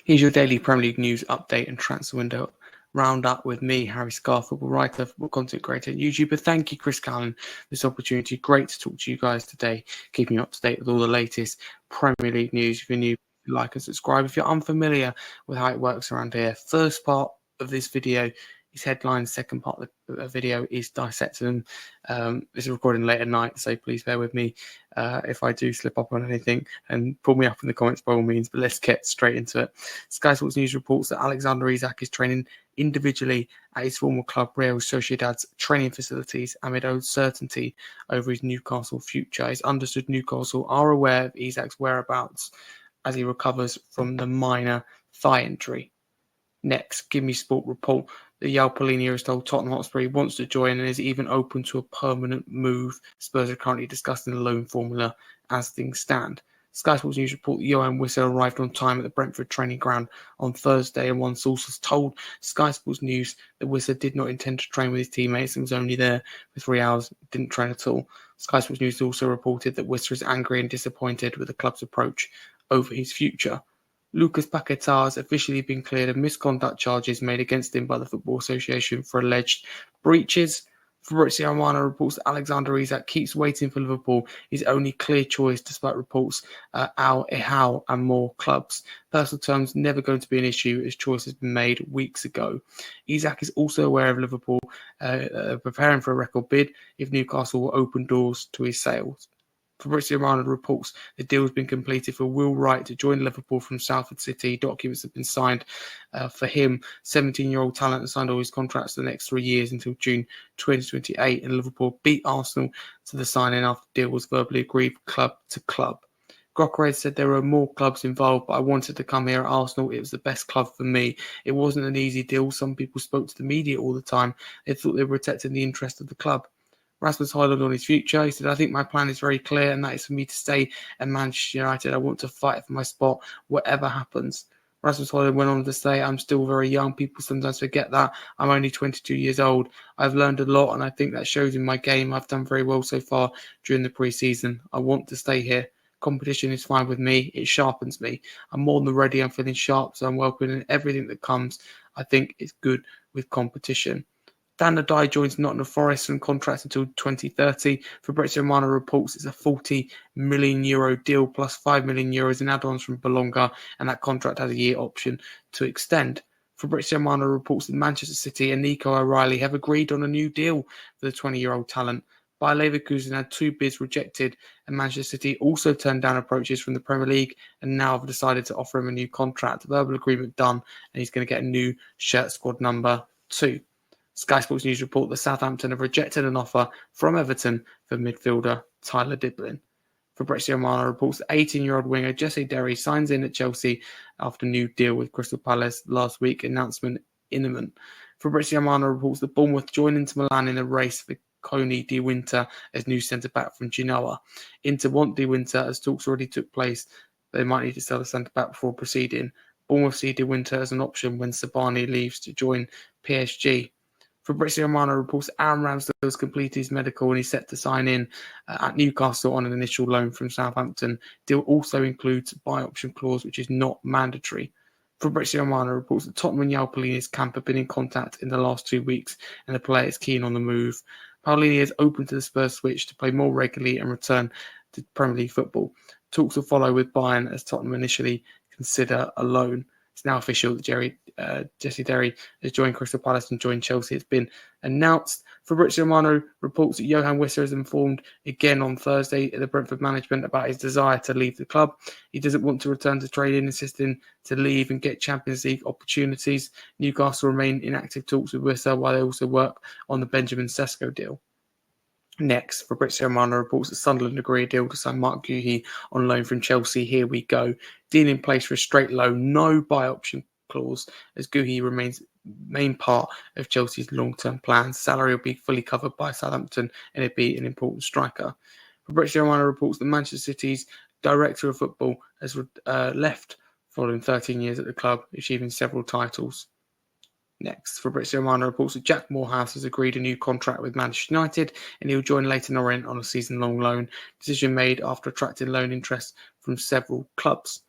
Here's your daily Premier League news update and transfer window roundup with me, Harry Scarfe, football writer, football content creator and YouTuber. Thank you, Chris Callan, for this opportunity. Great to talk to you guys today, keeping you up to date with all the latest Premier League news. If you're new, like and subscribe. If you're unfamiliar with how it works around here, first part of this video is headlines. Second part of the video is dissecting them. This is recording late at night, so please bear with me if I do slip up on anything, and pull me up in the comments by all means. But let's get straight into it. Sky Sports News reports that Alexander Isak is training individually at his former club Real Sociedad's training facilities amid uncertainty over his Newcastle future. It's understood Newcastle are aware of Isak's whereabouts as he recovers from the minor thigh injury. Next, Give Me Sport report that João Palhinha has told Tottenham Hotspur he wants to join and is even open to a permanent move. Spurs are currently discussing the loan formula as things stand. Sky Sports News report that Johan Wissa arrived on time at the Brentford training ground on Thursday, and one source has told Sky Sports News that Wissa did not intend to train with his teammates and was only there for 3 hours, didn't train at all. Sky Sports News also reported that Wissa is angry and disappointed with the club's approach over his future. Lucas Paquetá has officially been cleared of misconduct charges made against him by the Football Association for alleged breaches. Fabrizio Romano reports that Alexander Isak keeps waiting for Liverpool, his only clear choice despite reports Al Hilal and more clubs. Personal terms never going to be an issue as choice has been made weeks ago. Isak is also aware of Liverpool preparing for a record bid if Newcastle will open doors to his sales. Fabrizio Romano reports the deal has been completed for Will Wright to join Liverpool from Salford City. Documents have been signed for him. 17-year-old talent has signed all his contracts for the next 3 years until June 2028, and Liverpool beat Arsenal to the signing after the deal was verbally agreed club to club. Gyökeres said there were more clubs involved, but I wanted to come here at Arsenal. It was the best club for me. It wasn't an easy deal. Some people spoke to the media all the time. They thought they were protecting the interest of the club. Rasmus Højlund on his future. He said, I think my plan is very clear, and that is for me to stay at Manchester United. I want to fight for my spot, whatever happens. Rasmus Højlund went on to say, I'm still very young. People sometimes forget that. I'm only 22 years old. I've learned a lot, and I think that shows in my game. I've done very well so far during the pre-season. I want to stay here. Competition is fine with me. It sharpens me. I'm more than ready. I'm feeling sharp, so I'm welcoming everything that comes. I think it's good with competition. Dan Nadai joins Nottingham Forest and contracts until 2030. Fabrizio Romano reports it's a €40 million deal plus €5 million in add-ons from Bologna, and that contract has a year option to extend. Fabrizio Romano reports that Manchester City and Nico O'Reilly have agreed on a new deal for the 20-year-old talent. Bayer Leverkusen had 2 bids rejected, and Manchester City also turned down approaches from the Premier League and now have decided to offer him a new contract. Verbal agreement done, and he's going to get a new shirt squad number 2. Sky Sports News report that Southampton have rejected an offer from Everton for midfielder Tyler Diblin. Fabrizio Romano reports that 18-year-old winger Jesse Derry signs in at Chelsea after new deal with Crystal Palace last week. Announcement imminent. Fabrizio Romano reports that Bournemouth join Inter Milan in a race for Coney De Winter as new centre-back from Genoa. Inter want De Winter as talks already took place. They might need to sell the centre-back before proceeding. Bournemouth see De Winter as an option when Sabani leaves to join PSG. Fabrizio Romano reports that Aaron Ramsdale has completed his medical and he's set to sign in at Newcastle on an initial loan from Southampton. Deal also includes a buy option clause, which is not mandatory. Fabrizio Romano reports that Tottenham and João Palhinha's camp have been in contact in the last 2 weeks, and the player is keen on the move. Palhinha is open to the Spurs switch to play more regularly and return to Premier League football. Talks will follow with Bayern as Tottenham initially consider a loan. It's now official that Jesse Derry has joined Crystal Palace and joined Chelsea. It's been announced. Fabrizio Romano reports that Johan Wissa has informed again on Thursday the Brentford management about his desire to leave the club. He doesn't want to return to training, insisting to leave and get Champions League opportunities. Newcastle remain in active talks with Wissa while they also work on the Benjamin Sesko deal. Next, Fabrizio Romano reports that Sunderland agree a deal to sign Mark Guehi on loan from Chelsea. Here we go. Deal in place for a straight loan, no buy option clause, as Guehi remains main part of Chelsea's long-term plans. Salary will be fully covered by Southampton, and it'd be an important striker. Fabrizio Romano reports that Manchester City's director of football has left following 13 years at the club, achieving several titles. Next, Fabrizio Romano reports that Jack Moorhouse has agreed a new contract with Manchester United and he'll join Leyton Orient on a season-long loan, decision made after attracting loan interest from several clubs.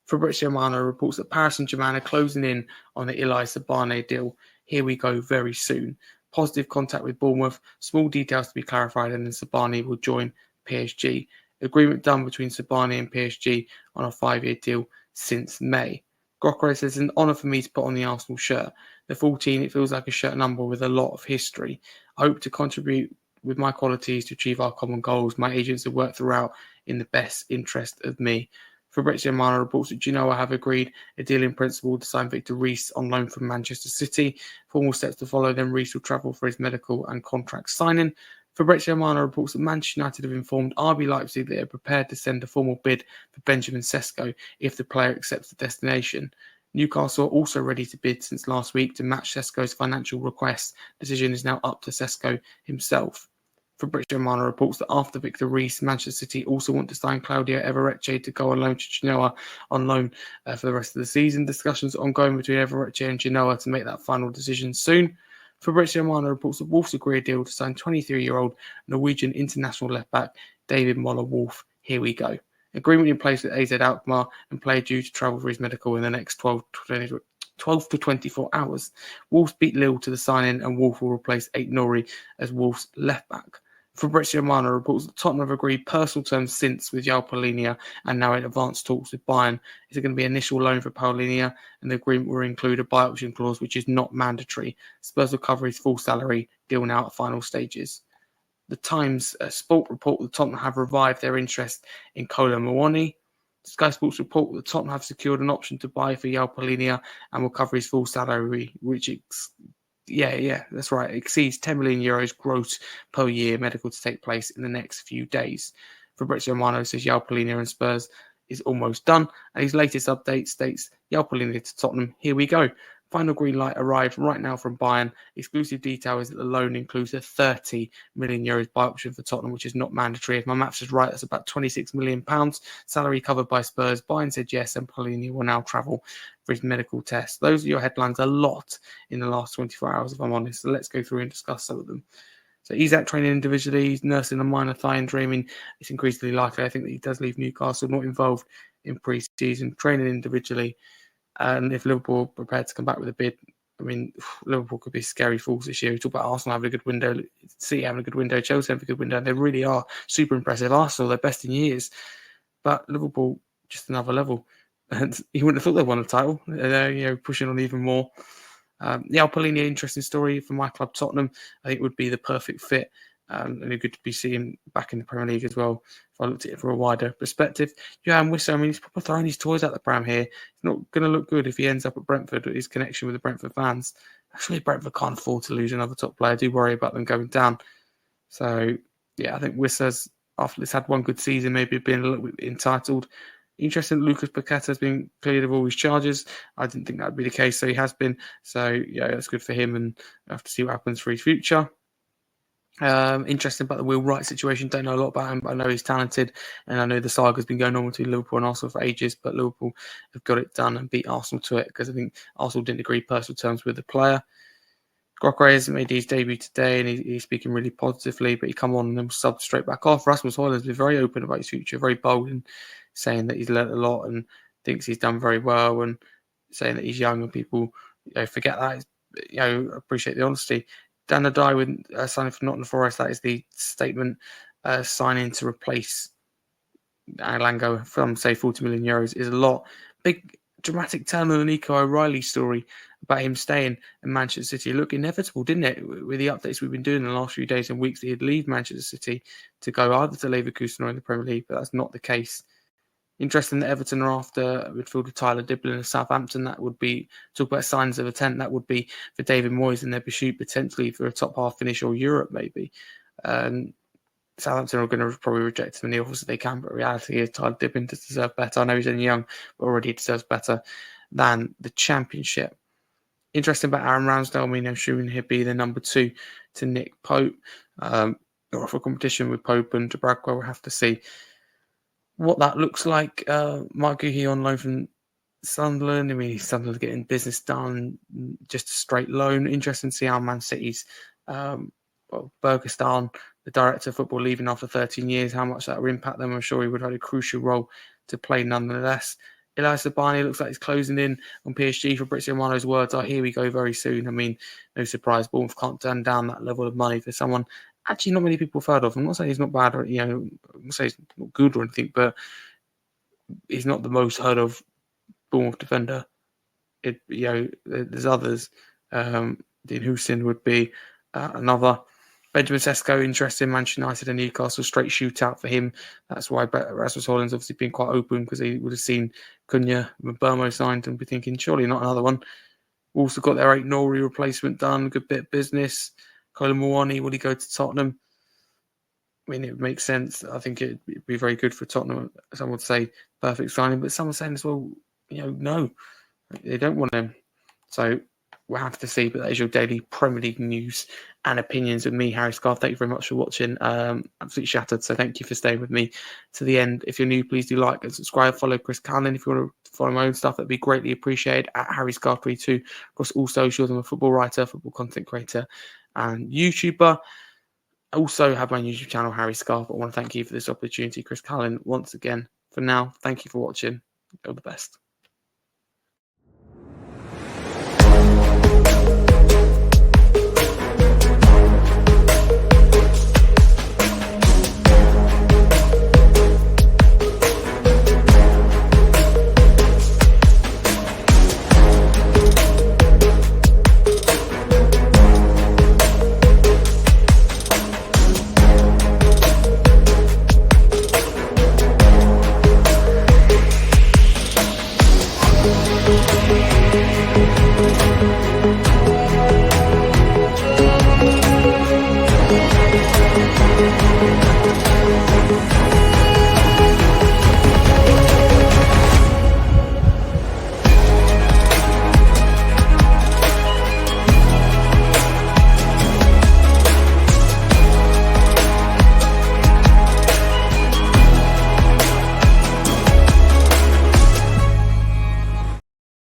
Fabrizio Romano reports that Paris Saint-Germain are closing in on the Ilai Sabane deal. Here we go very soon. Positive contact with Bournemouth, small details to be clarified, and then Sabane will join PSG. Agreement done between Sabane and PSG on a 5-year deal since May. Grockrey says, it's an honour for me to put on the Arsenal shirt. The 14, it feels like a shirt number with a lot of history. I hope to contribute with my qualities to achieve our common goals. My agents have worked throughout in the best interest of me. Fabrizio Romano reports that Genoa have agreed a deal in principle to sign Victor Reis on loan from Manchester City. Formal steps to follow, then Reis will travel for his medical and contract signing. Fabrizio Romano reports that Manchester United have informed RB Leipzig that they are prepared to send a formal bid for Benjamin Sesko if the player accepts the destination. Newcastle are also ready to bid since last week to match Sesko's financial request. Decision is now up to Sesko himself. Fabrizio Romano reports that after Victor Reis, Manchester City also want to sign Claudio Evereche to go on loan to Genoa on loan for the rest of the season. Discussions are ongoing between Evereche and Genoa to make that final decision soon. Fabrizio Romano reports that Wolves agree a deal to sign 23-year-old Norwegian international left-back David Moller-Wolf. Here we go. Agreement in place with AZ Alkmaar and player due to travel for his medical in the next 12 to 24 hours. Wolves beat Lille to the sign-in and Wolf will replace Aït-Nouri as Wolves left-back. Fabrizio Romano reports that Tottenham have agreed personal terms since with João Palhinha and now in advanced talks with Bayern. Is it going to be initial loan for Palhinha? And the agreement will include a buy option clause, which is not mandatory. Spurs will cover his full salary, deal now at final stages. The Times Sport report that Tottenham have revived their interest in Kolo Muani. Sky Sports report that Tottenham have secured an option to buy for João Palhinha and will cover his full salary, which that's right, exceeds 10 million euros gross per year, medical to take place in the next few days. Fabrizio Romano says João Palhinha and Spurs is almost done, and his latest update states João Palhinha to Tottenham. Here we go. Final green light arrived right now from Bayern. Exclusive detail is that the loan includes a 30 million euros buy option for Tottenham, which is not mandatory. If my maths is right, that's about £26 million. Salary covered by Spurs. Bayern said yes, and Palhinha will now travel for his medical test. Those are your headlines. A lot in the last 24 hours, if I'm honest. So let's go through and discuss some of them. So he's out training individually. He's nursing a minor thigh injury. I mean, it's increasingly likely, I think, that he does leave Newcastle, not involved in pre-season, training individually. And if Liverpool are prepared to come back with a bid, I mean, Liverpool could be scary fools this year. We talk about Arsenal having a good window, City having a good window, Chelsea having a good window. They really are super impressive. Arsenal, they're best in years. But Liverpool, just another level. And you wouldn't have thought they won a title. They're pushing on even more. Palhinha, interesting story for my club, Tottenham. I think would be the perfect fit. And it's good to be seeing back in the Premier League as well, if I looked at it from a wider perspective. Johan Wissa, I mean, he's probably throwing his toys out the pram here. It's not going to look good if he ends up at Brentford with his connection with the Brentford fans. Actually, Brentford can't afford to lose another top player. I do worry about them going down. So, I think Wissa's, after it's had one good season, maybe been a little bit entitled. Interesting, Lucas Paqueta has been cleared of all his charges. I didn't think that would be the case, so he has been. So, that's good for him, and we'll have to see what happens for his future. Interesting about the Will Wright situation. Don't know a lot about him, but I know he's talented, and I know the saga's been going on between Liverpool and Arsenal for ages, but Liverpool have got it done and beat Arsenal to it because I think Arsenal didn't agree personal terms with the player. Grockrey has made his debut today, and he's speaking really positively, but he come on and then subbed straight back off. Rasmus Højlund's been very open about his future, very bold, and saying that he's learnt a lot and thinks he's done very well, and saying that he's young and people forget that. Appreciate the honesty. Dan Adai with signing for Nottingham Forest. That is the statement. Signing to replace Alango from, say, 40 million euros is a lot. Big dramatic turn on the Nico O'Reilly story about him staying in Manchester City. It looked inevitable, didn't it? With the updates we've been doing in the last few days and weeks, that he'd leave Manchester City to go either to Leverkusen or in the Premier League, but that's not the case. Interesting that Everton are after midfielder Tyler Diblin of Southampton. That would be, talk about signs of intent, that would be for David Moyes in their pursuit potentially for a top half finish or Europe maybe. Southampton are going to probably reject him in the offers if they can, but reality is Tyler Diblin does deserve better. I know he's only young, but already deserves better than the Championship. Interesting about Aaron Ramsdale. I mean, I'm assuming he'll be the number 2 to Nick Pope. Or for competition with Pope and Dubravka, we'll have to see what that looks like. Mark Guéhi on loan from Sunderland. I mean, Sunderland getting business done, just a straight loan. Interesting to see how Man City's Bergestan, the director of football, leaving after 13 years, how much that will impact them. I'm sure he would have had a crucial role to play nonetheless. Elias Sabani looks like he's closing in on PSG. Fabrizio Romano's words are, here we go very soon. I mean, no surprise, Bournemouth can't turn down that level of money for someone actually not many people have heard of. I'm not saying he's not bad, or I'm not saying he's not good or anything, but he's not the most heard of Bournemouth defender. There's others. Dean Houston would be another. Benjamin Sesko, interesting. Manchester United and Newcastle, straight shootout for him. That's why Rasmus Holland's obviously been quite open, because he would have seen Cunha when Burmo signed and be thinking, surely not another one. Also got their 8 Nori replacement done. Good bit of business. Colin Mawani, will he go to Tottenham? I mean, it would make sense. I think it'd be very good for Tottenham. Some would say perfect signing, but some are saying as well, no, they don't want him. So we'll have to see. But that is your daily Premier League news and opinions with me, Harry Scarfe. Thank you very much for watching. Absolutely shattered. So thank you for staying with me to the end. If you're new, please do like and subscribe. Follow Chris Cannon. If you want to follow my own stuff, that'd be greatly appreciated. At Harry Scarfe32 across all socials. I'm a football writer, football content creator, and YouTuber. I also have my YouTube channel, Harry Scarfe. I want to thank you for this opportunity, Chris Cullen, once again. For now, thank you for watching. All the best.